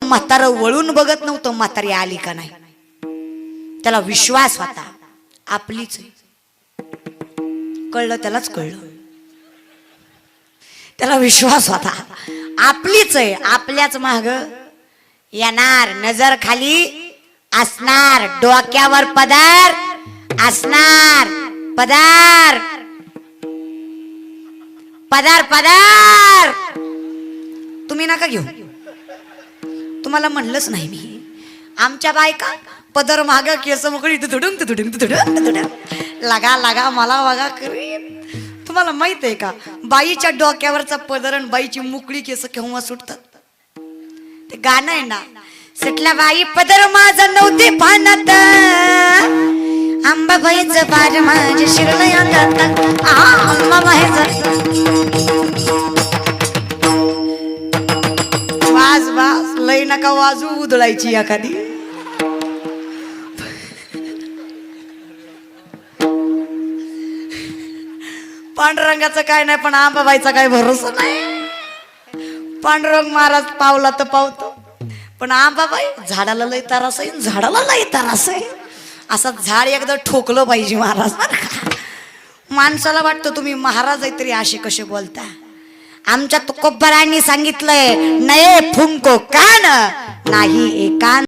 म्हातारं वळून बघत नव्हतं म्हातारी आली का नाही, त्याला विश्वास होता आपलीच आहे. कळलं त्यालाच कळलं, त्याला विश्वास होता आपलीच आहे, आपल्याच माग येणार, नजर खाली असणार, डोक्यावर पदर असणार. पदर पदर पदर तुम्ही नका घेऊ, तुम्हाला म्हणलंच नाही मी. आमच्या बायका पदर माग केस मोकळी लागा लागा मला वागा करीन. तुम्हाला माहित आहे का बाईच्या डोक्यावरचा पदर आणि बाईची मोकळी केस केव्हा सुटतात? ते गाणं आहे ना, सुटला बाई पदर माझा नव्हते पानात, आंबाबाईचं बार माझ्या शिरलंय अंगात, आंबाबाईचं. वाज वाज लय नका वाजू, उधळायची एखादी. पांडुरंगाचं काय नाही, पण आंबाबाईचा काय भरोसा नाही. पांडुरंग महाराज पावला तर पावतो, पण आंबाबाई झाडाला लय तारास आहे, झाडाला लय तारास आहे. असं झाड एकदा ठोकलं पाहिजे महाराज. माणसाला वाटतं तुम्ही महाराज आहे तरी असे कसे बोलता. आमच्या तुकोबरांनी सांगितलंय, नये फुंको कान नाही एकांत.